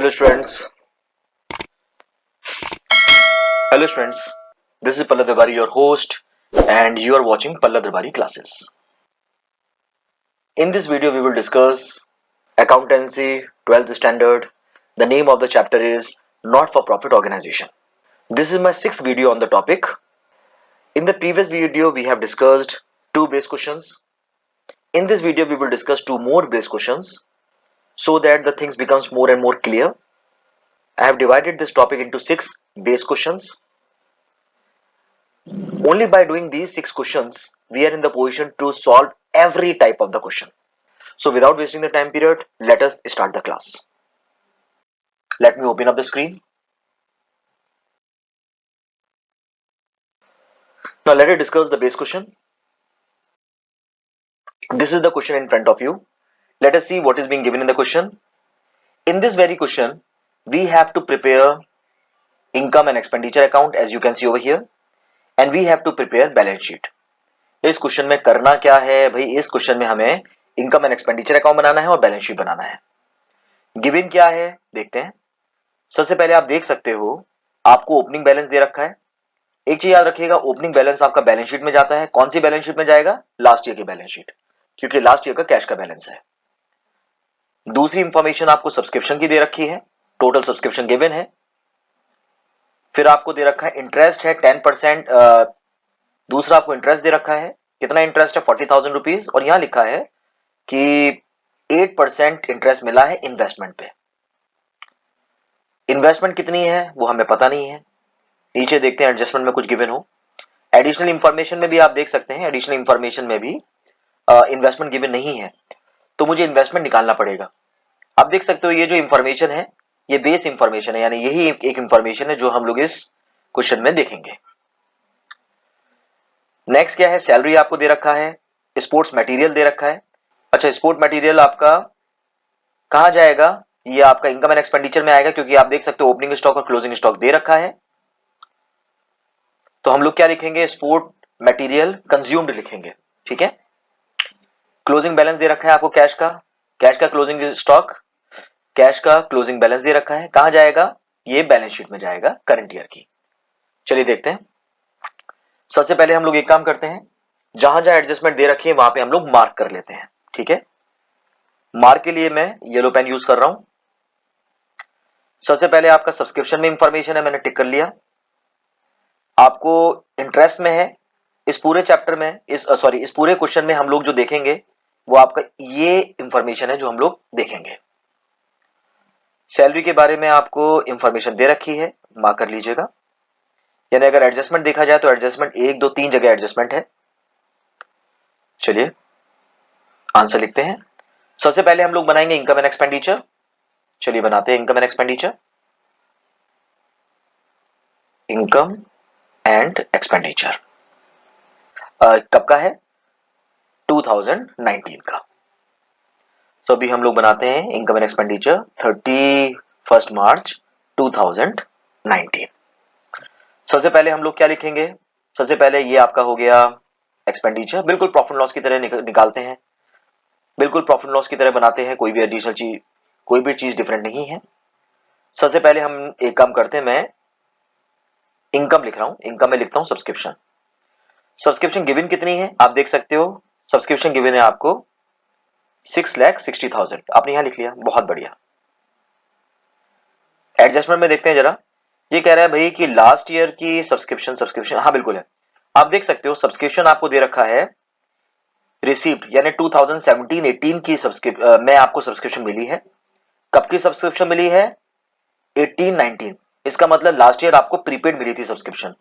Hello students. Hello students. This is Pallad Darbari, your host, and you are watching Pallad Darbari classes. In this video, we will discuss accountancy, 12th standard. The name of the chapter is Not-for-Profit Organization. This is my 6th video on the topic. In the previous video, we have discussed 2 base questions. In this video, we will discuss 2 more base questions so that the things becomes more and more clear. I have divided this topic into 6 base questions. Only by doing these 6 questions, we are in the position to solve every type of the question. So without wasting the time period, let us start the class. Let me open up the screen. Now let us discuss the base question. This is the question in front of you. Let us see what is being given in the question. In this very question, we have to prepare income and expenditure account as you can see over here, and we have to prepare balance sheet. इस question में करना क्या है भाई? इस question में हमें income and expenditure account बनाना है और बैलेंस शीट बनाना है. गिवन क्या है देखते हैं. सबसे पहले आप देख सकते हो आपको ओपनिंग बैलेंस दे रखा है. एक चीज याद रखिएगा, ओपनिंग बैलेंस आपका बैलेंस शीट में जाता है. कौन सी बैलेंस शीट में जाएगा? लास्ट ईयर की बैलेंस शीट, क्योंकि लास्ट ईयर का कैश का बैलेंस है. दूसरी इंफॉर्मेशन आपको सब्सक्रिप्शन की दे रखी है. टोटल सब्सक्रिप्शन गिवन है. फिर आपको दे रखा है इंटरेस्ट है 10%. दूसरा आपको इंटरेस्ट दे रखा है. कितना इंटरेस्ट है? 40,000 रुपीज. और यहां लिखा है कि 8% इंटरेस्ट मिला है इन्वेस्टमेंट पे. इन्वेस्टमेंट कितनी है वो हमें पता नहीं है. नीचे देखते हैं एडजस्टमेंट में कुछ गिवन हो. एडिशनल इंफॉर्मेशन में भी आप देख सकते हैं, एडिशनल इंफॉर्मेशन में भी इन्वेस्टमेंट गिवन नहीं है, तो मुझे इन्वेस्टमेंट निकालना पड़ेगा. आप देख सकते हो ये जो इंफॉर्मेशन है ये बेस इंफॉर्मेशन है, यानी यही एक इंफॉर्मेशन है जो हम लोग इस क्वेश्चन में देखेंगे. नेक्स्ट क्या है? सैलरी आपको दे रखा है. स्पोर्ट्स मटेरियल दे रखा है. अच्छा, स्पोर्ट मटेरियल आपका कहां जाएगा? ये आपका इनकम एंड एक्सपेंडिचर में आएगा, क्योंकि आप देख सकते हो ओपनिंग स्टॉक और क्लोजिंग स्टॉक दे रखा है. तो हम लोग क्या लिखेंगे? स्पोर्ट मटेरियल कंज्यूम्ड लिखेंगे. ठीक है. क्लोजिंग बैलेंस दे रखा है आपको कैश का. कैश का क्लोजिंग स्टॉक, कैश का क्लोजिंग बैलेंस दे रखा है. कहां जाएगा? ये बैलेंस शीट में जाएगा करंट ईयर की. चलिए देखते हैं. सबसे पहले हम लोग एक काम करते हैं, जहां जहां एडजस्टमेंट दे रखी है वहां पे हम लोग मार्क कर लेते हैं. ठीक है. मार्क के लिए मैं येलो पेन यूज कर रहा हूं. सबसे पहले आपका सब्सक्रिप्शन में इंफॉर्मेशन है, मैंने टिक कर लिया. आपको इंटरेस्ट में है. इस पूरे चैप्टर में इस पूरे क्वेश्चन में हम लोग जो देखेंगे वो आपका ये इंफॉर्मेशन है जो हम लोग देखेंगे. सैलरी के बारे में आपको इंफॉर्मेशन दे रखी है, मार्क कर लीजिएगा. यानी अगर एडजस्टमेंट देखा जाए तो एडजस्टमेंट 1 2 3 जगह एडजस्टमेंट है. चलिए आंसर लिखते हैं. सबसे पहले हम लोग बनाएंगे इनकम एंड एक्सपेंडिचर. चलिए बनाते हैं income and expenditure. Income and expenditure कब का है? 2019 का. तो अभी हम लोग बनाते हैं इनकम एंड एक्सपेंडिचर 31 मार्च 2019. सबसे पहले हम लोग क्या लिखेंगे? सबसे पहले ये आपका हो गया एक्सपेंडिचर. बिल्कुल प्रॉफिट लॉस की तरह निकालते हैं, बिल्कुल प्रॉफिट लॉस की तरह बनाते हैं. कोई भी एडिशनल चीज, कोई भी चीज डिफरेंट नहीं है. सबसे पहले हम एक काम करते हैं, मैं इनकम लिख रहा हूं. इनकम में लिखता हूं सब्सक्रिप्शन. सब्सक्रिप्शन गिवन कितनी है आप देख सकते हो. सब्सक्रिप्शन गिवन है आपको 6,60,000. आपने यहां लिख लिया, बहुत बढ़िया. एडजस्टमेंट में देखते हैं जरा. ये कह रहा है भाई कि लास्ट ईयर की सब्सक्रिप्शन हाँ बिल्कुल है. आप देख सकते हो सब्सक्रिप्शन आपको दे रखा है रिसीप्ट, यानी 2017-18 की में आपको सब्सक्रिप्शन मिली है. कब की सब्सक्रिप्शन मिली है? 18-19. इसका मतलब लास्ट ईयर आपको प्रीपेड मिली थी सब्सक्रिप्शन.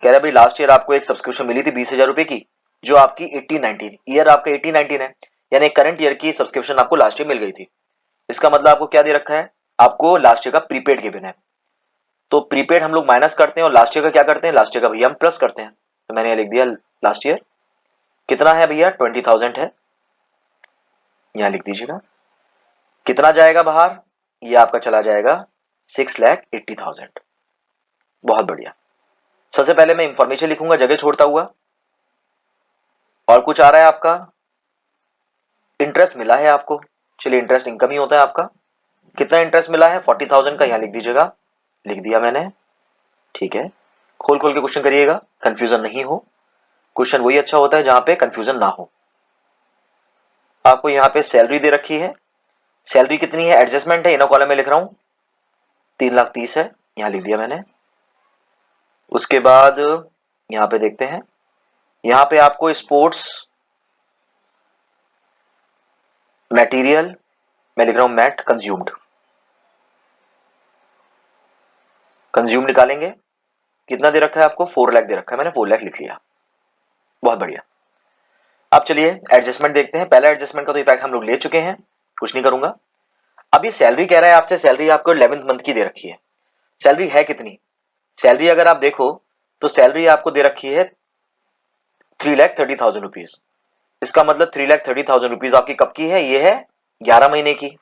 कह रहा है भाई लास्ट ईयर आपको एक सब्सक्रिप्शन मिली थी 20,000 रुपए की, जो आपकी 18-19 ईयर आपका 18-19 है, यानी करंट ईयर की सब्सक्रिप्शन आपको लास्ट ईयर मिल गई थी. इसका मतलब आपको क्या दे रखा है? आपको लास्ट ईयर का प्रीपेड गिवन है. तो प्रीपेड हम लोग माइनस करते हैं और लास्ट ईयर का क्या करते हैं? लास्ट ईयर का भैया हम प्लस करते हैं. तो मैंने लिख दिया लास्ट ईयर कितना है भैया? 20,000 है. यहां लिख दीजिएगा. कितना जाएगा बाहर? ये आपका चला जाएगा 6,80,000. बहुत बढ़िया. सबसे पहले मैं इंफॉर्मेशन लिखूंगा जगह छोड़ता हुआ. और कुछ आ रहा है आपका? इंटरेस्ट मिला है आपको. चलिए इंटरेस्ट इनकम ही होता है आपका. कितना इंटरेस्ट मिला है 40,000 का, यहां लिख दीजिएगा, लिख दिया मैंने, ठीक है। खोल खोल के क्वेश्चन करिएगा, कंफ्यूजन नहीं हो। क्वेश्चन वही अच्छा होता है जहां पे कंफ्यूजन ना हो। आपको यहाँ पे सैलरी दे रखी है, सैलरी कितनी है, एडजस्टमेंट है, इनर कॉलम में लिख रहा हूं 3,30,000 है, यहां लिख दिया मैंने। उसके बाद यहां पे देखते हैं, यहां पे आपको स्पोर्ट्स मटेरियल, मैं लिख रहा हूं मैट कंज्यूम्ड, कंज्यूम निकालेंगे, कितना दे रखा है आपको 4 लाख दे रखा है, मैंने 4 लाख लिख लिया, बहुत बढ़िया। अब चलिए एडजस्टमेंट देखते हैं। पहला एडजस्टमेंट का तो इफेक्ट हम लोग ले चुके हैं, कुछ नहीं करूंगा। अब ये सैलरी कह रहा है आपसे, सैलरी आपको 11th मंथ की दे रखी है। सैलरी है कितनी, सैलरी अगर आप देखो तो सैलरी आपको दे रखी है 3,30,000 रुपीज। इसका मतलब 3,30,000 रुपीज आपकी कब की है, ये है 11 महीने की।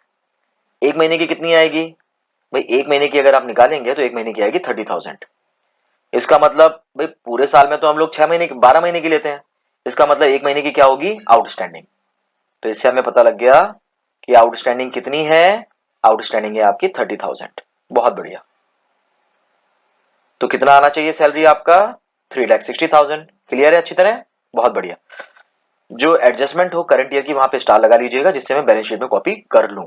एक महीने की कितनी आएगी भाई, एक महीने की अगर आप निकालेंगे तो एक महीने की आएगी 30,000। इसका मतलब भाई पूरे साल में तो हम लोग 6 महीने की 12 महीने की लेते हैं, इसका मतलब एक महीने की क्या होगी आउटस्टैंडिंग। तो इससे हमें पता लग गया कि आउटस्टैंडिंग कितनी है, आउटस्टैंडिंग है आपकी 30,000। बहुत बढ़िया। तो कितना आना चाहिए सैलरी आपका 3,60,000। क्लियर है अच्छी तरह, बहुत बढ़िया। जो एडजस्टमेंट हो करंट ईयर की वहां पे स्टार लगा लीजिएगा, जिससे मैं बैलेंस शीट में कॉपी कर लूं,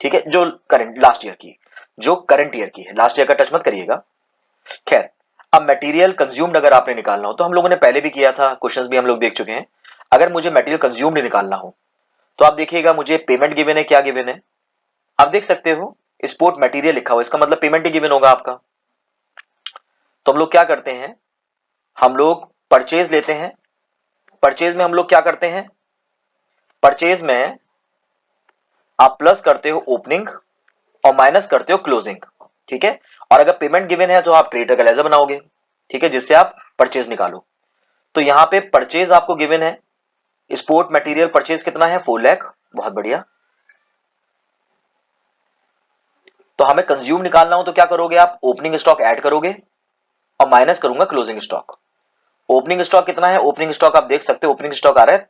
ठीक है। जो करंट लास्ट ईयर की, जो करंट ईयर की है, लास्ट ईयर का टच मत करिएगा। खैर, अब मटेरियल कंज्यूम्ड अगर आपने निकालना हो तो हम लोगों ने पहले भी किया था, क्वेश्चंस भी हम लोग देख चुके हैं। अगर मुझे मटेरियल कंज्यूम्ड निकालना हो तो आप देखिएगा, मुझे पेमेंट गिवन है, क्या गिवन है आप देख सकते हो, स्पोर्ट मटेरियल लिखा हुआ, इसका मतलब पेमेंट ही गिवन होगा आपका। तो हम लोग क्या करते हैं, हम लोग परचेज लेते हैं। परचेज में हम लोग क्या करते हैं, परचेज में आप प्लस करते हो ओपनिंग और माइनस करते हो क्लोजिंग, ठीक है। और अगर पेमेंट गिवन है तो आप क्रेडिटर का लेजर बनाओगे, ठीक है, जिससे आप परचेज निकालो। तो यहां पे परचेज आपको गिवन है, स्पोर्ट मटेरियल परचेज कितना है 4 लाख, बहुत बढ़िया। तो हमें कंज्यूम निकालना हो तो क्या करोगे आप, ओपनिंग स्टॉक ऐड करोगे और माइनस करूंगा क्लोजिंग स्टॉक। ओपनिंग स्टॉक कितना है, ओपनिंग स्टॉक आप देख सकते हो, ओपनिंग स्टॉक आ रहा है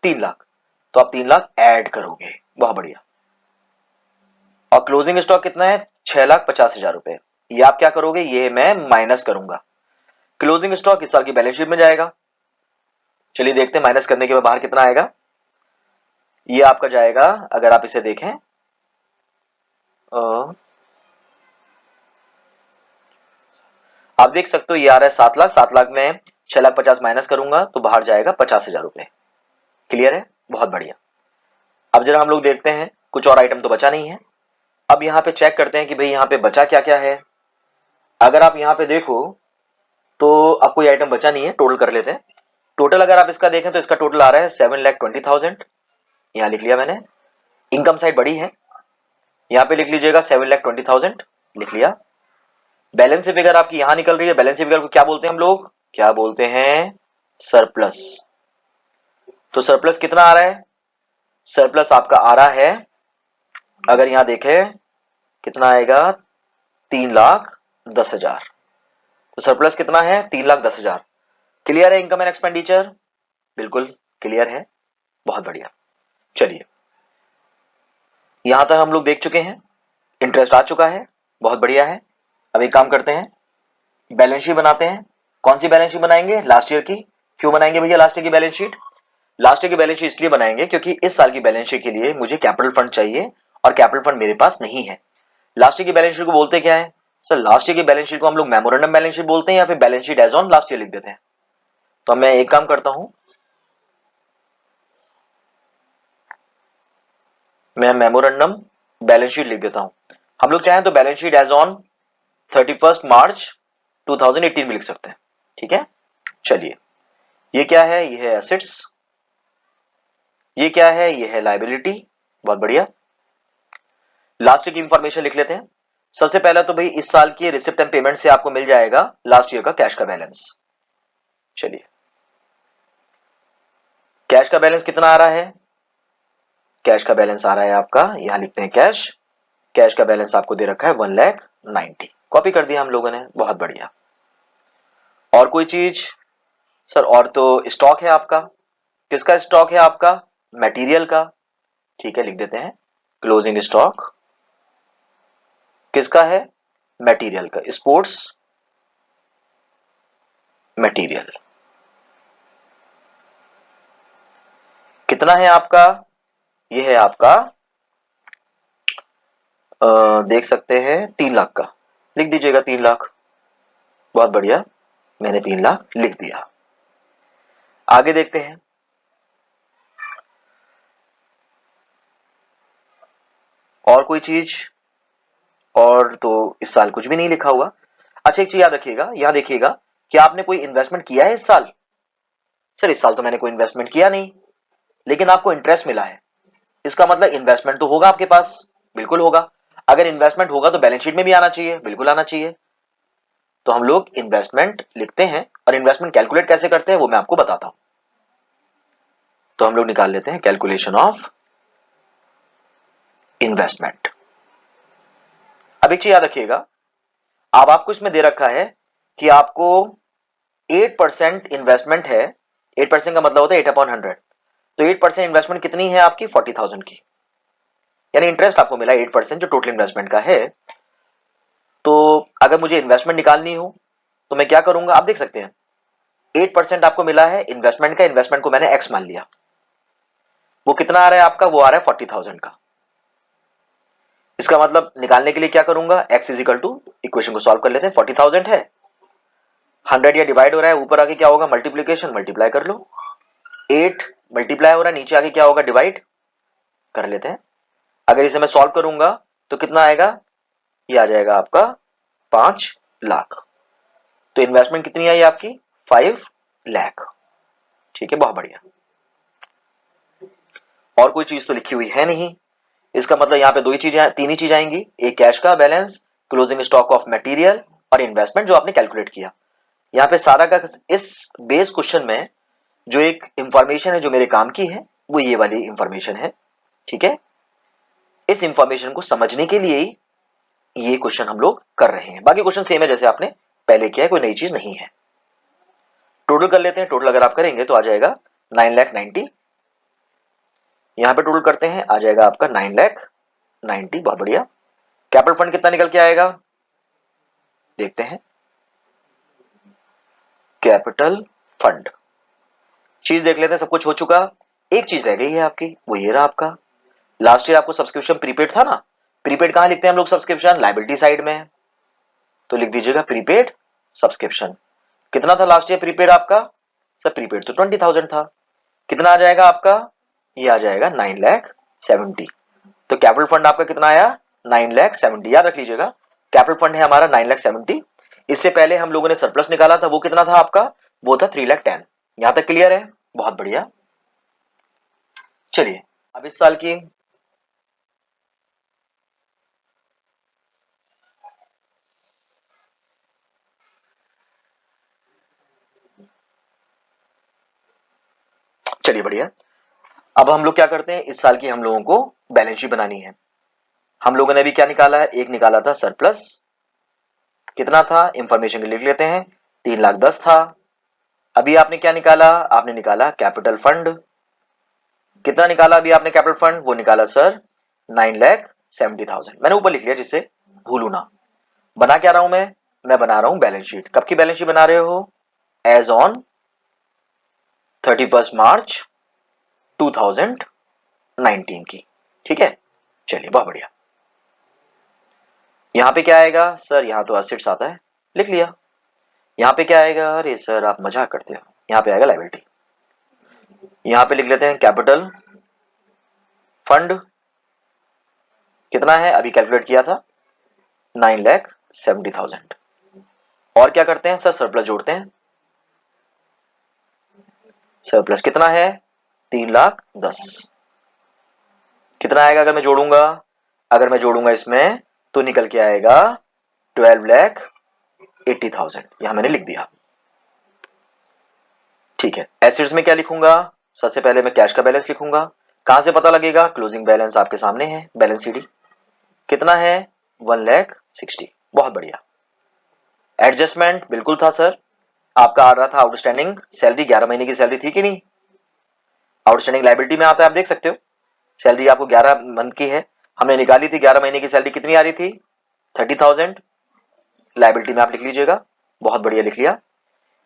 3 लाख, तो आप 3 लाख ऐड करोगे, बहुत बढ़िया। और क्लोजिंग स्टॉक कितना है 6,50,000 रुपए, ये आप क्या करोगे, ये मैं माइनस करूंगा। क्लोजिंग स्टॉक इस साल की बैलेंस शीट में जाएगा। चलिए देखते हैं माइनस करने के बाद बाहर कितना आएगा। ये आपका जाएगा, अगर आप इसे देखें आप देख सकते हो, ये आ रहा है 7 लाख, 7 लाख में 6,50,000 माइनस करूंगा तो बाहर जाएगा 50,000 रुपए। क्लियर है, बहुत बढ़िया। अब जरा हम लोग देखते हैं, कुछ और आइटम तो बचा नहीं है। अब यहां पे चेक करते हैं कि भाई यहां पे बचा क्या क्या है। अगर आप यहां पे देखो तो अब कोई आइटम बचा नहीं है, टोटल कर लेते हैं। टोटल अगर आप इसका देखें तो इसका टोटल आ रहा है 7,20,000, यहां लिख लिया मैंने। इनकम साइड बड़ी है, यहां पे लिख लीजिएगा 7,20,000, लिख लिया। बैलेंस शीट फिगर आपकी यहां निकल रही है, बैलेंस शीट फिगर को क्या बोलते हैं हम लोग, क्या बोलते हैं, सरप्लस। तो सरप्लस कितना आ रहा है, सरप्लस आपका आ रहा है, अगर यहां देखें कितना आएगा 3,10,000। तो सरप्लस कितना है 3,10,000। क्लियर है इनकम एंड एक्सपेंडिचर, बिल्कुल क्लियर है, बहुत बढ़िया। चलिए यहां तक हम लोग देख चुके हैं, इंटरेस्ट आ चुका है, बहुत बढ़िया है। अब एक काम करते हैं, बैलेंस शीट बनाते हैं। कौन सी बैलेंस शीट बनाएंगे, लास्ट ईयर की। क्यों बनाएंगे भैया लास्ट ईयर की बैलेंस शीट, लास्ट ईयर की बैलेंस शीट इसलिए बनाएंगे क्योंकि इस साल की बैलेंस शीट के लिए मुझे कैपिटल फंड चाहिए और कैपिटल फंड मेरे पास नहीं है। लास्ट ईयर की बैलेंस शीट को बोलते क्या है सर, लास्ट ईयर की बैलेंस शीट को हम लोग मेमोरेंडम बैलेंस शीट बोलते हैं या फिर balance sheet as on last year लिख देते हैं। तो मैं एक काम करता हूं, मैं मेमोरेंडम बैलेंस शीट लिख देता हूं। हम लोग चाहें तो बैलेंस शीट एज ऑन 31 मार्च 2018 में लिख सकते हैं, ठीक है। चलिए ये क्या है, ये है एसेट्स, ये क्या है, ये है लायबिलिटी, बहुत बढ़िया। लास्ट ईयर की इंफॉर्मेशन लिख लेते हैं। सबसे पहला तो भाई इस साल की रिसिप्ट एंड पेमेंट से आपको मिल जाएगा लास्ट ईयर का कैश का बैलेंस। चलिए कैश का बैलेंस कितना आ रहा है, कैश का बैलेंस आ रहा है आपका, यहां लिखते हैं कैश, कैश का बैलेंस आपको दे रखा है 1,90,000, कॉपी कर दिया हम लोगों ने, बहुत बढ़िया। और कोई चीज सर, और तो स्टॉक है आपका, किसका स्टॉक है आपका, मटेरियल का, ठीक है लिख देते हैं क्लोजिंग स्टॉक किसका है? मटेरियल का, स्पोर्ट्स मटेरियल। कितना है आपका? ये है आपका देख सकते हैं 3 लाख का, लिख दीजिएगा 3 लाख। बहुत बढ़िया, मैंने 3 लाख लिख दिया। आगे देखते हैं। और कोई चीज? और तो इस साल कुछ भी नहीं लिखा हुआ। अच्छा एक चीज याद रखिएगा, यहां देखिएगा कि आपने कोई इन्वेस्टमेंट किया है इस साल? सर इस साल तो मैंने कोई इन्वेस्टमेंट किया नहीं, लेकिन आपको इंटरेस्ट मिला है, इसका मतलब इन्वेस्टमेंट तो होगा आपके पास। बिल्कुल होगा। अगर इन्वेस्टमेंट होगा तो बैलेंस शीट में भी आना चाहिए, बिल्कुल आना चाहिए। तो हम लोग इन्वेस्टमेंट लिखते हैं, और इन्वेस्टमेंट कैलकुलेट कैसे करते हैं वो मैं आपको बताता हूं। तो हम लोग निकाल लेते हैं कैलकुलेशन ऑफ इन्वेस्टमेंट। अब एक चीज याद रखिएगा, अब आपको इसमें दे रखा है कि आपको 8% इन्वेस्टमेंट है। 8% का मतलब होता है 8/100। तो 8% इन्वेस्टमेंट कितनी है आपकी? 40,000 की, यानी इंटरेस्ट आपको मिला 8% जो टोटल इन्वेस्टमेंट का है। तो अगर मुझे इन्वेस्टमेंट निकालनी हो तो मैं क्या करूंगा? आप देख सकते हैं 8% आपको मिला है इन्वेस्टमेंट का, इन्वेस्टमेंट को मैंने एक्स मान लिया। वो कितना आ रहा है आपका? वो आ रहा है 40,000 का। इसका मतलब निकालने के लिए क्या करूंगा? x is equal to, equation को सॉल्व कर लेते हैं। 40,000 है, 100 या डिवाइड हो रहा है, ऊपर आके क्या होगा? मल्टीप्लीकेशन, मल्टीप्लाई कर लो। 8 मल्टीप्लाई हो रहा है, नीचे आके क्या होगा? डिवाइड कर लेते हैं। अगर इसे मैं सॉल्व करूंगा तो कितना आएगा? ये आ जाएगा आपका 5 लाख। तो इन्वेस्टमेंट कितनी आई आपकी? 5 लाख। ठीक है, बहुत बढ़िया। और कोई चीज तो लिखी हुई है नहीं, इसका मतलब यहाँ पे दो ही चीजें, तीन ही चीज आएंगी, एक कैश का balance, closing stock of material, और इन्वेस्टमेंट जो आपने कैलकुलेट किया। यहाँ पे सारा का इस बेस क्वेश्चन में जो एक इंफॉर्मेशन है जो मेरे काम की है वो ये वाली इंफॉर्मेशन है। ठीक है, इस इंफॉर्मेशन को समझने के लिए ही ये क्वेश्चन हम लोग कर रहे हैं। बाकी क्वेश्चन सेम है जैसे आपने पहले किया है, कोई नई चीज नहीं है। टोटल कर लेते हैं। टोटल अगर आप करेंगे तो आ जाएगा 9,90,000। यहां पे टोटल करते हैं, आ जाएगा आपका 9,90,000। बहुत बढ़िया। कैपिटल फंड कितना निकल के आएगा? देखते हैं। कैपिटल फंड चीज देख लेते हैं। सब कुछ हो चुका, एक चीज रह गई है आपकी, वो ये रहा आपका लास्ट ईयर आपको सब्सक्रिप्शन प्रीपेड था ना। प्रीपेड कहां लिखते हैं हम लोग? सब्सक्रिप्शन लायबिलिटी साइड में। तो लिख दीजिएगा प्रीपेड सब्सक्रिप्शन। कितना था लास्ट ईयर प्रीपेड आपका? सर प्रीपेड तो 20,000 था। कितना आ जाएगा आपका? ये आ जाएगा 9,70,000। तो कैपिटल फंड आपका कितना आया? 9,70,000। याद रख लीजिएगा कैपिटल फंड है हमारा 9,70,000। इससे पहले हम लोगों ने सरप्लस निकाला था, वो कितना था आपका? वो था 3,10,000। यहां तक क्लियर है? बहुत बढ़िया। चलिए अब इस साल की चलिए बढ़िया। अब हम लोग क्या करते हैं, इस साल की हम लोगों को बैलेंस शीट बनानी है। हम लोगों ने अभी क्या निकाला है? एक निकाला था सरप्लस, कितना था? इंफॉर्मेशन के लिख लेते हैं, 3,10,000 था। अभी आपने क्या निकाला? आपने निकाला कैपिटल फंड। कितना निकाला अभी आपने कैपिटल फंड? वो निकाला सर 9,70,000। मैंने ऊपर लिख लिया जिससे भूलू ना। बना क्या रहा हूं मैं बना रहा हूं बैलेंस शीट। कब की बैलेंस शीट बना रहे हो? एज ऑन 31 मार्च 2019 की। ठीक है, चलिए बहुत बढ़िया। यहां पे क्या आएगा सर? यहां तो असेट्स आता है, लिख लिया। यहां पे क्या आएगा? अरे सर आप मजाक करते हो, यहां पे आएगा लायबिलिटी। यहां पे लिख लेते हैं कैपिटल फंड। कितना है? अभी कैलकुलेट किया था 9,70,000। और क्या करते हैं सर? सरप्लस जोड़ते हैं। सरप्लस कितना है? 3,10,000। कितना आएगा अगर मैं जोड़ूंगा? अगर मैं जोड़ूंगा इसमें तो निकल के आएगा 12,80,000। यहां मैंने लिख दिया। ठीक है, एसिड्स में क्या लिखूंगा? सबसे पहले मैं कैश का बैलेंस लिखूंगा। कहां से पता लगेगा? क्लोजिंग बैलेंस आपके सामने है, बैलेंस सीडी। कितना है? 1,60,000। बहुत बढ़िया। एडजस्टमेंट बिल्कुल था सर, आपका आ रहा था आउटस्टैंडिंग सैलरी, 11 महीने की सैलरी थी कि नहीं? आउटस्टैंडिंग लायबिलिटी में आता है, आप देख सकते हो। सैलरी आपको 11 मंथ की है, हमने निकाली थी 11 महीने की सैलरी, कितनी आ रही थी? 30,000 लायबिलिटी में आप लिख लीजिएगा। बहुत बढ़िया लिख लिया।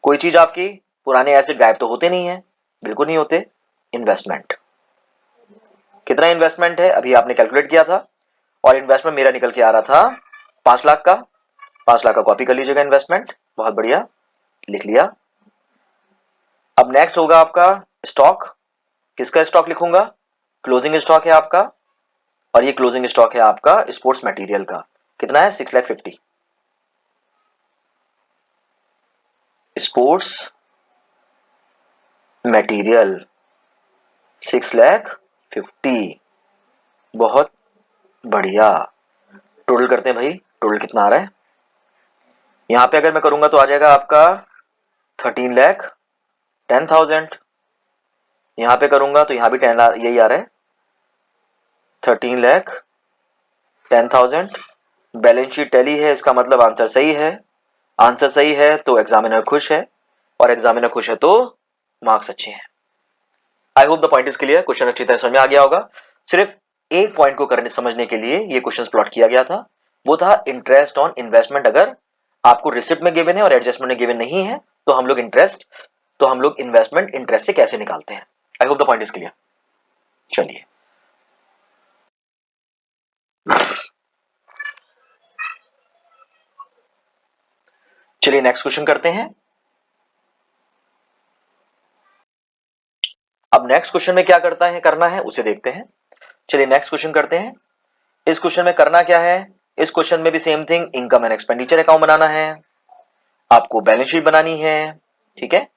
कोई चीज आपकी पुराने एसेट गायब तो होते नहीं है, बिल्कुल नहीं होते। इन्वेस्टमेंट, कितना इन्वेस्टमेंट है अभी आपने कैलकुलेट किया था, और इन्वेस्टमेंट मेरा निकल के आ रहा था 5 लाख का। 5 लाख का कॉपी कर लीजिएगा इन्वेस्टमेंट। बहुत बढ़िया लिख लिया। अब नेक्स्ट होगा आपका स्टॉक। किसका स्टॉक लिखूंगा? क्लोजिंग स्टॉक है आपका, और ये क्लोजिंग स्टॉक है आपका स्पोर्ट्स मटेरियल का। कितना है? 6,50,000। Sports material 6,50,000। बहुत बढ़िया। टोटल करते हैं भाई, टोटल कितना आ रहा है? यहां पे अगर मैं करूंगा तो आ जाएगा आपका 13,10,000। यहां पे करूंगा तो यहां भी 10 यही आ रहा है, 13,10,000। बैलेंस शीट टैली है, इसका मतलब आंसर सही है। आंसर सही है तो एग्जामिनर खुश है, और एग्जामिनर खुश है तो मार्क्स अच्छे हैं। I hope the point is clear. Question अच्छी तरह समझ में आ गया होगा। सिर्फ एक पॉइंट को करने समझने के लिए ये क्वेश्चन प्लॉट किया गया था, वो था इंटरेस्ट ऑन इन्वेस्टमेंट। अगर आपको रिसिप्ट में गिवन है और एडजस्टमेंट में गिवन नहीं है तो हम लोग इन्वेस्टमेंट इंटरेस्ट से कैसे निकालते हैं। I hope the point is clear. चलिए चलिए नेक्स्ट क्वेश्चन करते हैं। अब नेक्स्ट क्वेश्चन में क्या करना है उसे देखते हैं। चलिए नेक्स्ट क्वेश्चन करते हैं। इस क्वेश्चन में करना क्या है? इस क्वेश्चन में भी same thing, income and expenditure account बनाना है, आपको बैलेंस शीट बनानी है, ठीक है।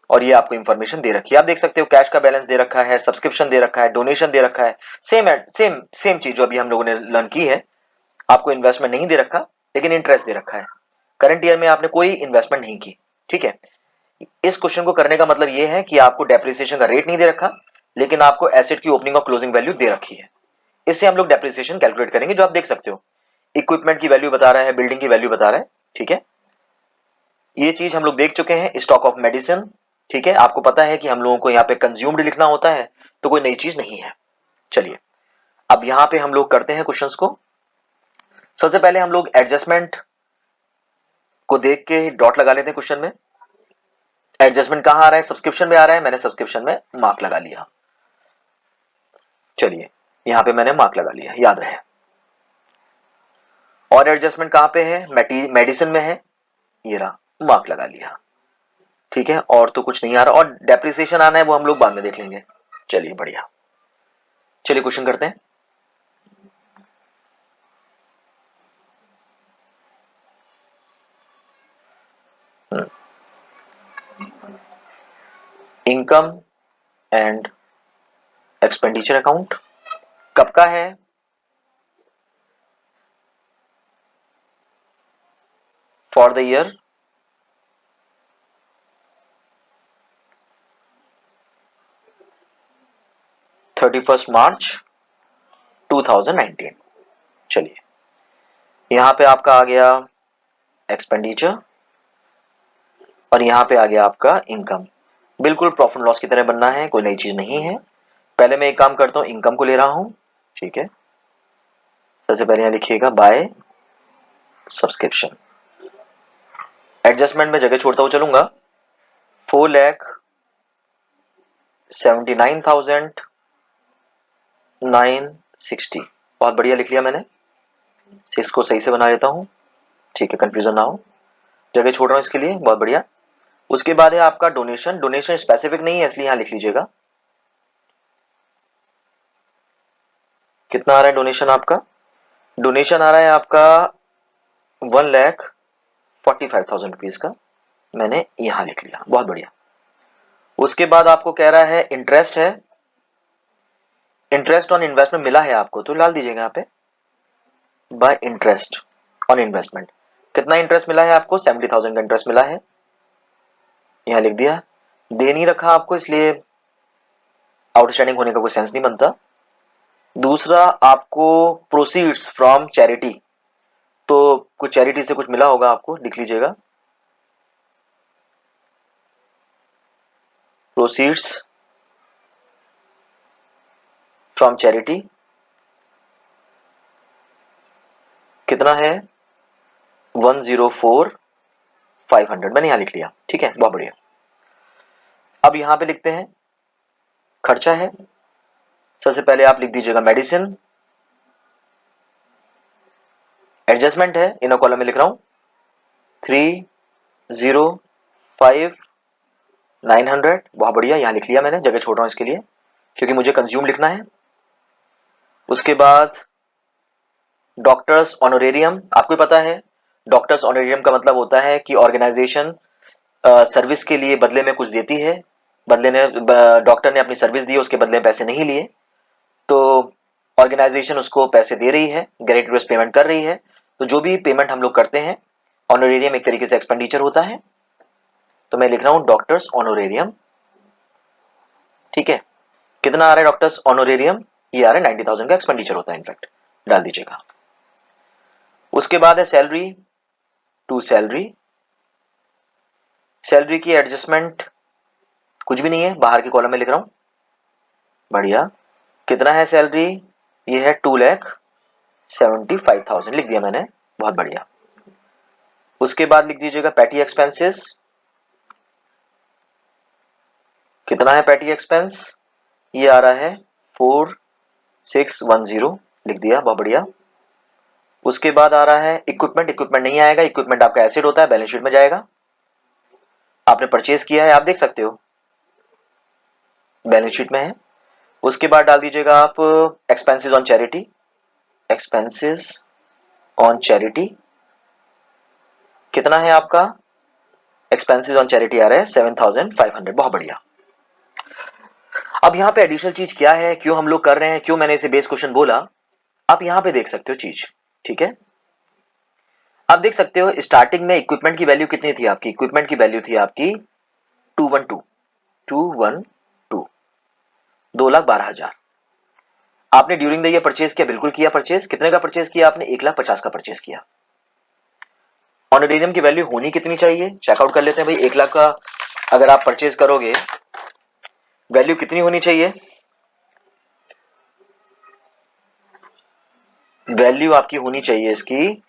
और ये आपको इंफॉर्मेशन दे रखी है, आप देख सकते हो कैश का बैलेंस दे रखा है, सब्सक्रिप्शन दे रखा है, डोनेशन दे रखा है। सेम चीज जो अभी हम लोगों ने लर्न की है। आपको इन्वेस्टमेंट नहीं दे रखा, लेकिन इंटरेस्ट दे रखा है। करंट ईयर में आपने कोई इन्वेस्टमेंट नहीं की, ठीक है। इस क्वेश्चन को करने का मतलब यह है कि आपको डेप्रिसिएशन का रेट नहीं दे रखा, लेकिन आपको एसेट की ओपनिंग और क्लोजिंग वैल्यू दे रखी है। इससे हम लोग डेप्रिसिएशन कैलकुलेट करेंगे, जो आप देख सकते हो इक्विपमेंट की वैल्यू बता रहा है, बिल्डिंग की वैल्यू बता रहा है, ठीक है। ये चीज हम लोग देख चुके हैं। स्टॉक ऑफ मेडिसिन, ठीक है, आपको पता है कि हम लोगों को यहाँ पे कंज्यूम्ड लिखना होता है, तो कोई नई चीज नहीं है। चलिए अब यहाँ पे हम लोग करते हैं क्वेश्चंस को। सबसे पहले हम लोग एडजस्टमेंट को देख के डॉट लगा लेते हैं क्वेश्चन में। एडजस्टमेंट कहां आ रहा है? सब्सक्रिप्शन में आ रहा है, मैंने सब्सक्रिप्शन में मार्क लगा लिया। चलिए यहां पे मैंने मार्क लगा लिया, याद रहे। और एडजस्टमेंट कहां पे है? मेडिसिन में है, ये रहा, मार्क लगा लिया, ठीक है। और तो कुछ नहीं आ रहा, और डेप्रिसिएशन आना है वो हम लोग बाद में देख लेंगे। चलिए बढ़िया। चलिए क्वेश्चन करते हैं। इनकम एंड एक्सपेंडिचर अकाउंट कब का है? फॉर द ईयर 31 मार्च 2019। चलिए यहां पे आपका आ गया एक्सपेंडिचर, और यहां पे आ गया आपका इनकम। बिल्कुल प्रॉफिट लॉस की तरह बनना है, कोई नई चीज नहीं है। पहले मैं एक काम करता हूं, इनकम को ले रहा हूं, ठीक है। सबसे पहले यहां लिखिएगा बाय सब्सक्रिप्शन। एडजस्टमेंट में जगह छोड़ता हुआ चलूंगा। 4,79,960। बहुत बढ़िया लिख लिया मैंने। 6 को सही से बना लेता हूं, ठीक है, कंफ्यूजन ना हो। जगह छोड़ रहा हूं इसके लिए, बहुत बढ़िया। उसके बाद है आपका डोनेशन। डोनेशन स्पेसिफिक नहीं है, इसलिए यहां लिख लीजिएगा। कितना आ रहा है डोनेशन आपका? डोनेशन आ रहा है आपका 1,45,000 रुपीज का, मैंने यहां लिख लिया, बहुत बढ़िया। उसके बाद आपको कह रहा है इंटरेस्ट है, इंटरेस्ट ऑन इन्वेस्टमेंट मिला है आपको, तो डाल दीजिएगा यहाँ पे बाय इंटरेस्ट ऑन इन्वेस्टमेंट। कितना इंटरेस्ट मिला है आपको? 70,000 का इंटरेस्ट मिला है, यहां लिख दिया। दे नहीं रखा आपको, इसलिए आउटस्टैंडिंग होने का कोई सेंस नहीं बनता। दूसरा आपको प्रोसीड्स फ्रॉम चैरिटी, तो कुछ चैरिटी से कुछ मिला होगा आपको, लिख लीजिएगा प्रोसीड्स फ्रॉम चैरिटी। कितना है 104,500, मैंने यहां लिख लिया, ठीक है, बहुत बढ़िया। अब यहां पे लिखते हैं खर्चा है, सबसे पहले आप लिख दीजिएगा मेडिसिन, एडजस्टमेंट है, इन कॉलम में लिख रहा हूं 305,900, बहुत बढ़िया, यहां लिख लिया मैंने, जगह छोड़ रहा हूं इसके लिए क्योंकि मुझे कंज्यूम लिखना है। उसके बाद डॉक्टर्स ऑनोरेरियम, आपको पता है डॉक्टर्स ऑनोरेरियम का मतलब होता है कि ऑर्गेनाइजेशन सर्विस के लिए बदले में कुछ देती है, बदले में डॉक्टर ने अपनी सर्विस दी, उसके बदले में पैसे नहीं लिए, तो ऑर्गेनाइजेशन उसको पैसे दे रही है, ग्रेट्युटस पेमेंट कर रही है। तो जो भी पेमेंट हम लोग करते हैं, ऑनोरेरियम एक तरीके से एक्सपेंडिचर होता है, तो मैं लिख रहा हूं डॉक्टर्स ऑनोरेरियम, ठीक है। कितना आ रहा है डॉक्टर्स ऑनोरेरियम, ये आ रहा है 90,000 का एक्सपेंडिचर होता है, इनफैक्ट डाल दीजिएगा। उसके बाद है सैलरी टू सैलरी, सैलरी की एडजस्टमेंट कुछ भी नहीं है, बाहर के कॉलम में लिख रहा हूं, बढ़िया। कितना है सैलरी, ये है 2,75,000, लिख दिया मैंने, बहुत बढ़िया। उसके बाद लिख दीजिएगा पैटी एक्सपेंसेस, कितना है पैटी एक्सपेंस, ये आ रहा है 4,610, लिख दिया, बहुत बढ़िया। उसके बाद आ रहा है इक्विपमेंट, इक्विपमेंट नहीं आएगा, इक्विपमेंट आपका एसेट होता है, बैलेंस शीट में जाएगा, आपने परचेज किया है, आप देख सकते हो बैलेंस शीट में है। उसके बाद डाल दीजिएगा आप expenses on charity, expenses on charity, कितना है आपका एक्सपेंसेस ऑन चैरिटी, आ रहा है 7,500, बहुत बढ़िया। अब यहाँ पे एडिशनल चीज क्या है, क्यों हम लोग कर रहे हैं, क्यों मैंने इसे बेस क्वेश्चन बोला, आप यहाँ पे देख सकते हो चीज, ठीक है। आप देख सकते हो स्टार्टिंग में इक्विपमेंट की वैल्यू कितनी थी आपकी, इक्विपमेंट की वैल्यू थी आपकी 212, 2,12,000। आपने ड्यूरिंग द ईयर परचेज किया, बिल्कुल किया परचेज, कितने का परचेज किया आपने, 1,50,000 का परचेज किया। ऑनरेरियम की वैल्यू होनी कितनी चाहिए, चेकआउट कर लेते हैं भाई, 1,00,000 का अगर आप परचेज करोगे, वैल्यू कितनी होनी चाहिए, वैल्यू आपकी होनी चाहिए इसकी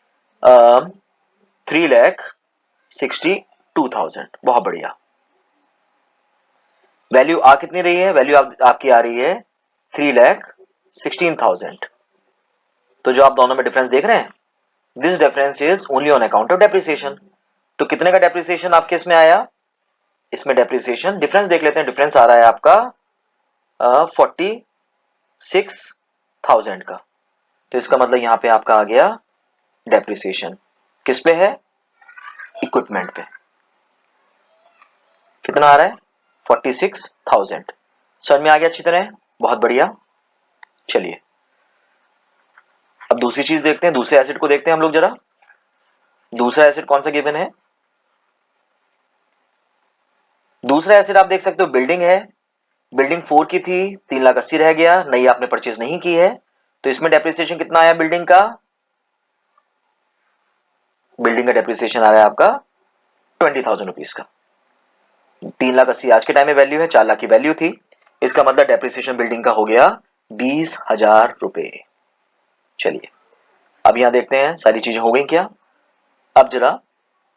3,62,000, बहुत बढ़िया। वैल्यू आ कितनी रही है, वैल्यू आपकी आ रही है 3,16,000। तो जो आप दोनों में डिफरेंस देख रहे हैं, this difference is only on account of depreciation. तो कितने का डेप्रिसिएशन आपके इसमें आया, इसमें डेप्रिसिएशन डिफरेंस देख लेते हैं, डिफरेंस आ रहा है आपका 46,000 का। तो इसका मतलब यहां पे आपका आ गया डेप्रिसिएशन किस पे है, इक्विपमेंट पे, कितना आ रहा है 46,000। समझ में आ गया अच्छी तरह, बहुत बढ़िया। चलिए अब दूसरी चीज देखते हैं, दूसरे एसिड को देखते हैं हम लोग जरा। दूसरा एसिड कौन सा गिवन है, दूसरा एसिड आप देख सकते हो बिल्डिंग है, बिल्डिंग 4 की थी, 3,80,000 रह गया, नई आपने परचेज नहीं की है, तो इसमें डेप्रिसिएशन कितना आया बिल्डिंग का, बिल्डिंग का डेप्रिसिएशन आ रहा है आपका 20,000 रुपीज का। 3,80,000 आज के टाइम में वैल्यू है, 4,00,000 की वैल्यू थी, इसका मतलब डेप्रिसिएशन बिल्डिंग का हो गया 20,000 रुपए। चलिए अब यहां देखते हैं सारी चीजें हो गई क्या। अब जरा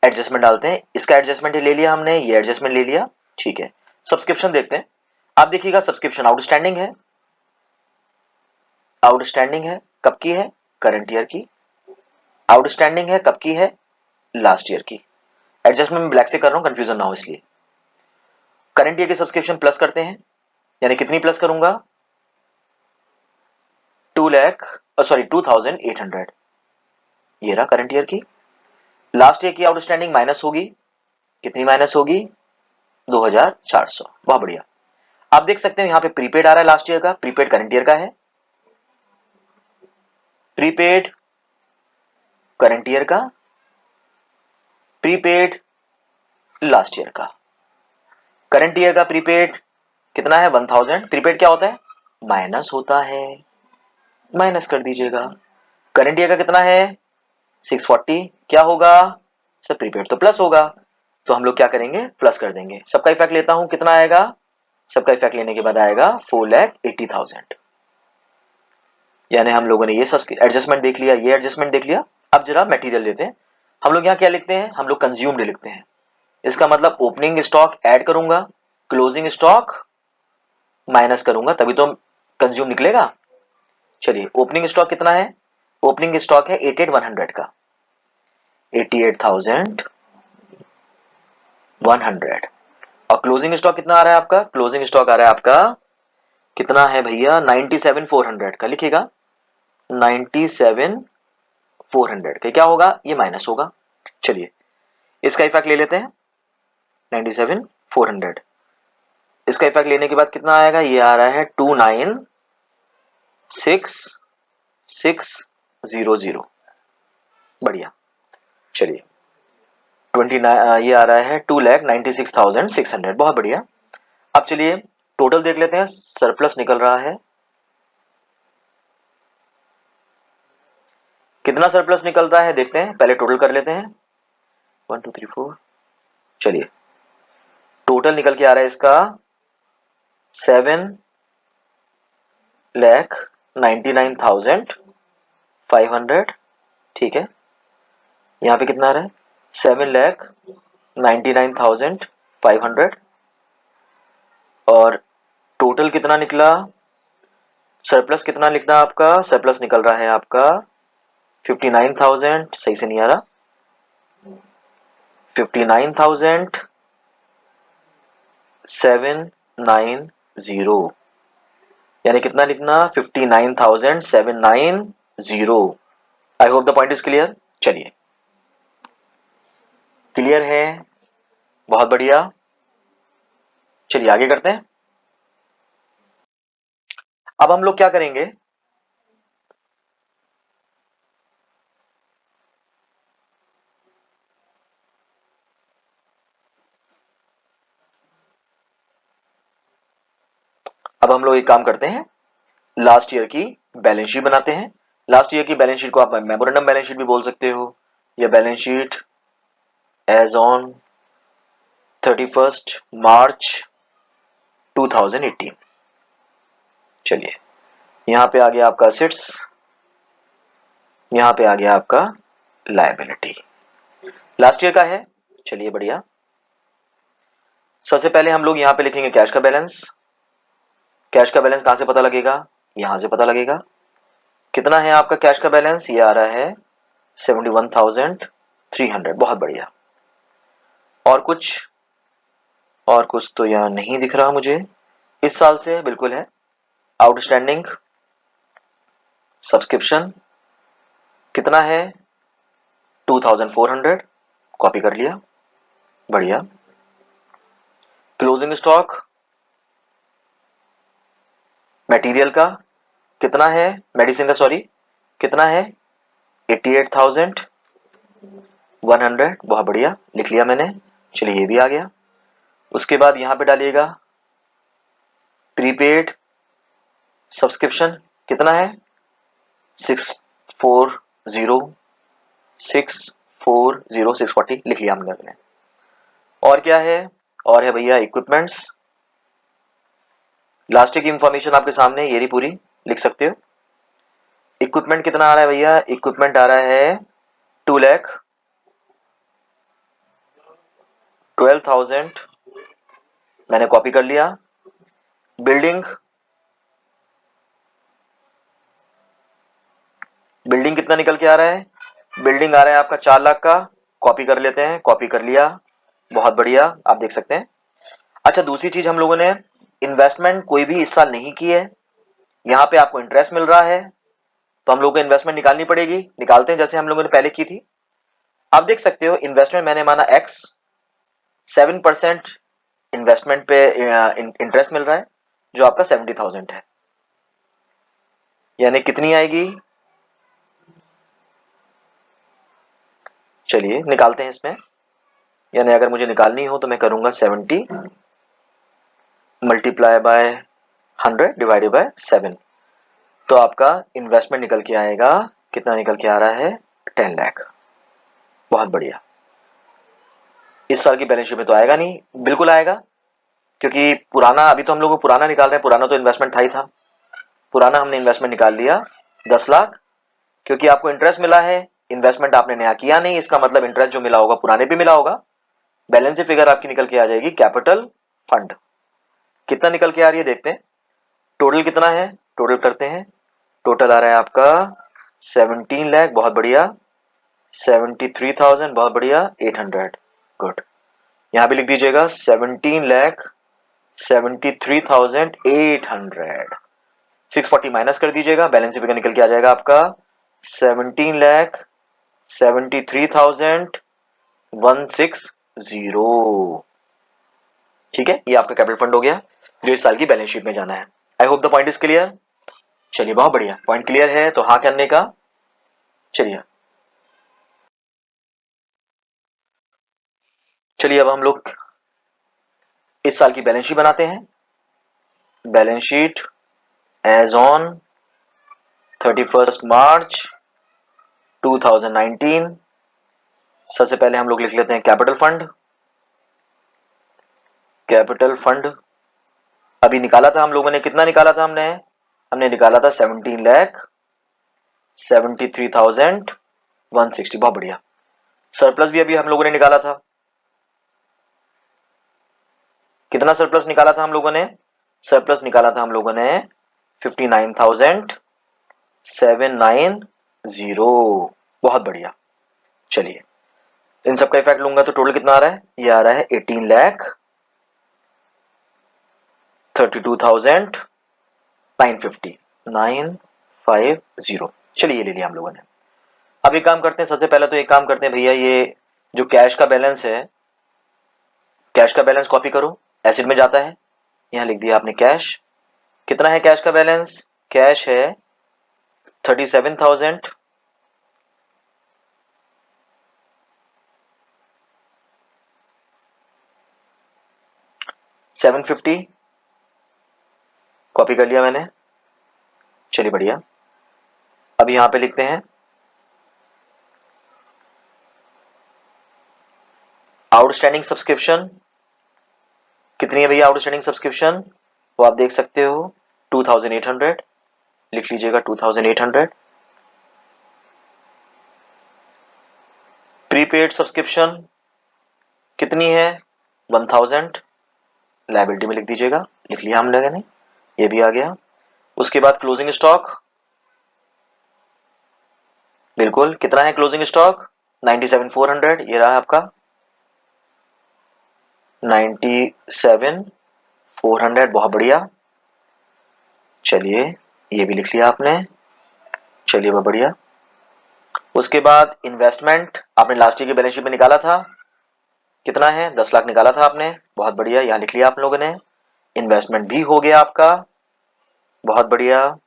एडजस्टमेंट डालते हैं, इसका एडजस्टमेंट ले लिया हमने, ये एडजस्टमेंट ले लिया, ठीक है। सब्सक्रिप्शन देखते हैं, आप देखिएगा सब्सक्रिप्शन आउटस्टैंडिंग है, आउटस्टैंडिंग है, कब की है, करंट ईयर की, आउटस्टैंडिंग है, कब की है, लास्ट ईयर की। एडजस्टमेंट में ब्लैक से कर रहा हूं, कंफ्यूजन ना हो इसलिए। करंट ईयर की सब्सक्रिप्शन प्लस करते हैं, यानी कितनी प्लस करूंगा, 2,800, ये रहा करंट ईयर की। लास्ट ईयर की आउटस्टैंडिंग माइनस होगी, कितनी माइनस होगी, 2,400, बहुत बढ़िया। आप देख सकते हैं यहां पे प्रीपेड आ रहा है लास्ट ईयर का, प्रीपेड करंट ईयर का है, प्रीपेड करंट ईयर का, प्रीपेड लास्ट ईयर का। करंट ईयर का प्रीपेड कितना है 1,000, प्रीपेड क्या होता है, माइनस होता है, माइनस कर दीजिएगा। करंट ईयर का कितना है 640, क्या होगा सर, प्रीपेड तो प्लस होगा, तो हम लोग क्या करेंगे, प्लस कर देंगे। सबका इफेक्ट लेता हूं, कितना आएगा, सबका इफेक्ट लेने के बाद आएगा 4,80,000। यानी हम लोगों ने ये सब एडजस्टमेंट देख लिया, ये एडजस्टमेंट देख लिया, अब जरा मटेरियल लेते हैं। हम लोग यहाँ क्या लिखते हैं, हम लोग कंज्यूम्ड लिखते हैं। इसका मतलब ओपनिंग स्टॉक ऐड करूंगा, क्लोजिंग स्टॉक माइनस करूंगा, तभी तो कंज्यूम निकलेगा। चलिए ओपनिंग स्टॉक कितना है, ओपनिंग स्टॉक है 88,100 का, 88,100। और क्लोजिंग स्टॉक कितना आ रहा है आपका, क्लोजिंग स्टॉक आ रहा है आपका कितना है भैया, 97,400 का। लिखिएगा 97,400 का, क्या होगा ये माइनस होगा। चलिए इसका इफेक्ट ले लेते हैं, 97,400। इसका इफेक्ट लेने के बाद कितना आएगा, ये आ रहा है 29,6,600। बढ़िया। चलिए 29 ये आ रहा है 2,96,600। बहुत बढ़िया। अब चलिए टोटल देख लेते हैं, सरप्लस निकल रहा है। कितना सरप्लस निकल रहा है देखते हैं, पहले टोटल कर लेते हैं। 1 2 3 4। चलिए टोटल निकल के आ रहा है इसका 7,99,500। ठीक है, यहाँ पे कितना आ रहा है 7,99,500। और टोटल कितना निकला, सरप्लस कितना निकला आपका, सरप्लस निकल रहा है आपका 59,000। सही से नहीं आ रहा, 59,790। यानी कितना लिखना, 59,790। I hope the point is clear. चलिए क्लियर है, बहुत बढ़िया। चलिए आगे करते हैं। अब हम लोग क्या करेंगे, अब हम लोग एक काम करते हैं, लास्ट ईयर की बैलेंस शीट बनाते हैं। लास्ट ईयर की बैलेंस शीट को आप मेमोरेंडम बैलेंस शीट भी बोल सकते हो, या बैलेंस शीट एज ऑन 31 मार्च 2018। चलिए यहां पे आ गया आपका असेट्स, यहां पे आ गया आपका लायबिलिटी, लास्ट ईयर का है। चलिए बढ़िया। सबसे पहले हम लोग यहां पे लिखेंगे कैश का बैलेंस। कैश का बैलेंस कहां से पता लगेगा, यहां से पता लगेगा। कितना है आपका कैश का बैलेंस, ये आ रहा है 71,300। बहुत बढ़िया। और कुछ, और कुछ तो यहां नहीं दिख रहा मुझे, इस साल से बिल्कुल है। आउटस्टैंडिंग सब्सक्रिप्शन कितना है 2,400, कॉपी कर लिया, बढ़िया। क्लोजिंग स्टॉक मटेरियल का कितना है, मेडिसिन का सॉरी, कितना है 88,100। बहुत बढ़िया, लिख लिया मैंने। चलिए ये भी आ गया। उसके बाद यहां पे डालिएगा प्रीपेड सब्सक्रिप्शन कितना है 640 लिख लिया हमने। और क्या है, और है भैया इक्विपमेंट्स। लास्ट की इंफॉर्मेशन आपके सामने, ये पूरी लिख सकते हो। इक्विपमेंट कितना आ रहा है भैया, इक्विपमेंट आ रहा है 2,12,000, मैंने कॉपी कर लिया। बिल्डिंग, बिल्डिंग कितना निकल के आ रहा है, बिल्डिंग आ रहा है आपका 4 लाख का, कॉपी कर लेते हैं, कॉपी कर लिया, बहुत बढ़िया, आप देख सकते हैं। अच्छा दूसरी चीज, हम लोगों ने इन्वेस्टमेंट कोई भी इस साल नहीं की है, यहाँ पे आपको इंटरेस्ट मिल रहा है, तो हम लोगों को इन्वेस्टमेंट निकालनी पड़ेगी। निकालते हैं जैसे हम लोगों ने पहले की थी। आप देख सकते हो इन्वेस्टमेंट मैंने माना एक्स, 7% इन्वेस्टमेंट पे इंटरेस्ट मिल रहा है, जो आपका 70,000 है। यानी कितनी आएगी, चलिए निकालते हैं इसमें। यानी अगर मुझे निकालनी हो तो मैं करूंगा 70 मल्टीप्लाई बाय 100 डिवाइडेड बाय 7, तो आपका इन्वेस्टमेंट निकल के आएगा, कितना निकल के आ रहा है 10 लाख। बहुत बढ़िया। इस साल की बैलेंस शीट में तो आएगा नहीं, बिल्कुल आएगा, क्योंकि पुराना, अभी तो हम लोग को पुराना निकाल रहे हैं, पुराना तो इन्वेस्टमेंट था ही था, पुराना हमने इन्वेस्टमेंट निकाल लिया 10 लाख, क्योंकि आपको इंटरेस्ट मिला है इन्वेस्टमेंट आपने नया किया नहीं, इसका मतलब इंटरेस्ट जो मिला होगा पुराने पे मिला होगा। बैलेंस शीट फिगर आपकी निकल के आ जाएगी कैपिटल फंड। कितना निकल के आ रही है देखते हैं। टोटल कितना है, टोटल करते हैं। टोटल आ रहा है आपका 17 लाख, बहुत बढ़िया। 73,000, बहुत बढ़िया। 800, गुड। यहां पे लिख दीजिएगा 17 लाख 73,800। 640 माइनस कर दीजिएगा, बैलेंस फिगर निकल के आ जाएगा आपका 17 लाख 73,160। ठीक है, ये आपका कैपिटल फंड हो गया जो इस साल की बैलेंस शीट में जाना है। I hope the point is clear. चलिए बहुत बढ़िया, पॉइंट क्लियर है तो हाँ करने का। चलिए अब हम लोग इस साल की बैलेंस शीट बनाते हैं। बैलेंस शीट एज ऑन 31 मार्च 2019। सबसे पहले हम लोग लिख लेते हैं कैपिटल फंड। कैपिटल फंड अभी निकाला था हम लोगों ने, कितना निकाला था हमने निकाला था 17 लाख 73,160, बहुत बढ़िया। सरप्लस भी अभी हम लोगों ने निकाला था, कितना सरप्लस निकाला था हम लोगों ने? सरप्लस निकाला था हम लोगों ने 59,790, बहुत बढ़िया। चलिए इन सबका इफेक्ट लूंगा तो टोटल कितना आ रहा है? ये आ रहा है 18 लाख 32,950। चलिए ये ले लिया हम लोगों ने। अब एक काम करते हैं, सबसे पहले तो एक काम करते हैं भैया, ये जो कैश का बैलेंस है, कैश का बैलेंस कॉपी करो, एसिड में जाता है। यहां लिख दिया आपने कैश। कितना है कैश का बैलेंस? कैश है 37,000 750। कॉपी कर लिया मैंने। चलिए बढ़िया। अब यहां पे लिखते हैं आउटस्टैंडिंग सब्सक्रिप्शन। कितनी है भैया आउटस्टैंडिंग सब्सक्रिप्शन? वो आप देख सकते हो 2800, लिख लीजिएगा 2800। प्रीपेड सब्सक्रिप्शन कितनी है? 1000, लायबिलिटी में लिख दीजिएगा, लिख लिया हम लोगों ने, ये भी आ गया। उसके बाद क्लोजिंग स्टॉक, बिल्कुल कितना है क्लोजिंग स्टॉक? 97,400, ये रहा आपका 97,400, बहुत बढ़िया। चलिए ये भी लिख लिया आपने, चलिए बहुत बढ़िया। उसके बाद इन्वेस्टमेंट आपने लास्ट ईयर की बैलेंस शीट में निकाला था, कितना है? 10 लाख निकाला था आपने, बहुत बढ़िया, यहां लिख लिया आप लोगों ने। इन्वेस्टमेंट भी हो गया आपका, बहुत बढ़िया।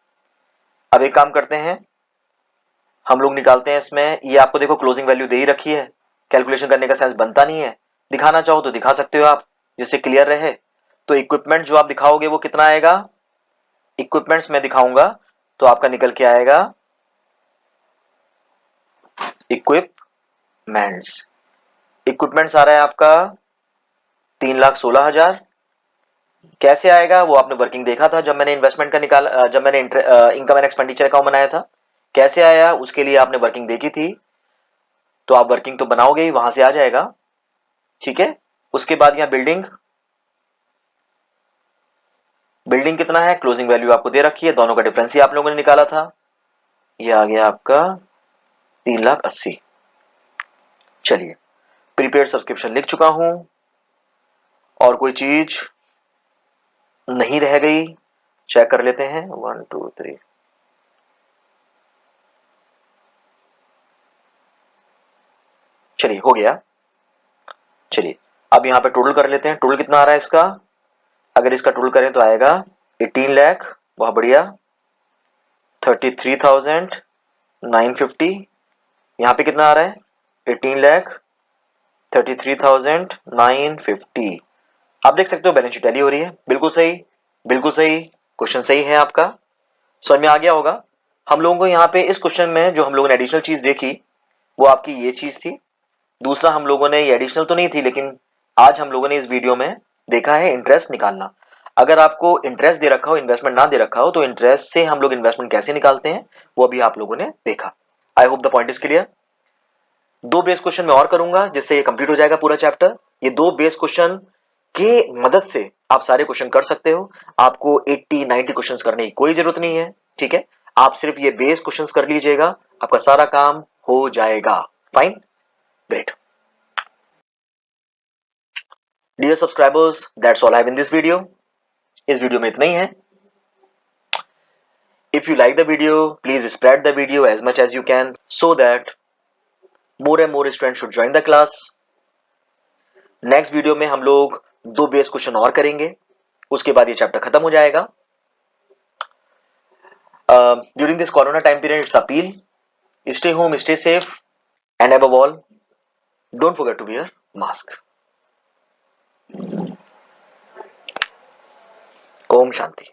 अब एक काम करते हैं, हम लोग निकालते हैं इसमें, ये आपको देखो क्लोजिंग वैल्यू दे ही रखी है, कैलकुलेशन करने का सेंस बनता नहीं है। दिखाना चाहो तो दिखा सकते हो आप, जिससे क्लियर रहे। तो इक्विपमेंट जो आप दिखाओगे वो कितना आएगा? इक्विपमेंट्स में दिखाऊंगा तो आपका निकल के आएगा इक्विपमेंट्स। इक्विपमेंट्स आ रहा है आपका 3,16,000। कैसे आएगा वो आपने वर्किंग देखा था जब मैंने इन्वेस्टमेंट का निकाला, जब मैंने इनकम एंड एक्सपेंडिचर अकाउंट बनाया था। कैसे आया उसके लिए आपने वर्किंग देखी थी, तो आप वर्किंग तो बनाओगे ही, वहां से आ जाएगा। ठीक है, उसके बाद यहां बिल्डिंग, बिल्डिंग कितना है? क्लोजिंग वैल्यू आपको दे रखी है, दोनों का डिफरेंस ही आप लोगों ने निकाला था, ये आ गया आपका 3,80,000। चलिए प्रीपेड सब्सक्रिप्शन लिख चुका हूं, और कोई चीज नहीं रह गई, चेक कर लेते हैं 1 2 3। चलिए हो गया। चलिए अब यहां पे टोटल कर लेते हैं, टोटल कितना आ रहा है इसका? अगर इसका टोटल करें तो आएगा 18 लाख, बहुत बढ़िया। 33,950, यहां पे कितना आ रहा है? 18 लाख 33,950। आप देख सकते हो बैलेंस शीट टैली हो रही है, बिल्कुल सही, बिल्कुल सही। क्वेश्चन सही है आपका, समझ में आ गया होगा। हम लोगों को यहाँ पे इस क्वेश्चन में जो हम लोगों ने एडिशनल चीज देखी वो आपकी ये चीज थी। दूसरा हम लोगों ने, ये एडिशनल तो नहीं थी लेकिन आज हम लोगों ने इस वीडियो में देखा है इंटरेस्ट निकालना। अगर आपको इंटरेस्ट दे रखा हो, इन्वेस्टमेंट ना दे रखा हो, तो इंटरेस्ट से हम लोग इन्वेस्टमेंट कैसे निकालते हैं वो अभी आप लोगों ने देखा। I hope the point is clear. 2 base question मैं और करूंगा जिससे ये कंप्लीट हो जाएगा पूरा चैप्टर। ये 2 बेस क्वेश्चन के मदद से आप सारे क्वेश्चन कर सकते हो। आपको 80-90 क्वेश्चंस करने की कोई जरूरत नहीं है, ठीक है। आप सिर्फ ये बेस क्वेश्चंस कर लीजिएगा, आपका सारा काम हो जाएगा। Fine, great. Dear subscribers, that's all I have in this video. इस वीडियो में इतना ही है। If you like the video, please spread the video as much as you can so that more and more students should join the class. Next video में हम लोग 2 base question और करेंगे, उसके बाद ये चैप्टर खत्म हो जाएगा। During this corona time period, it's appeal, stay home, stay safe, and above all, don't forget to wear mask. Om Shanti.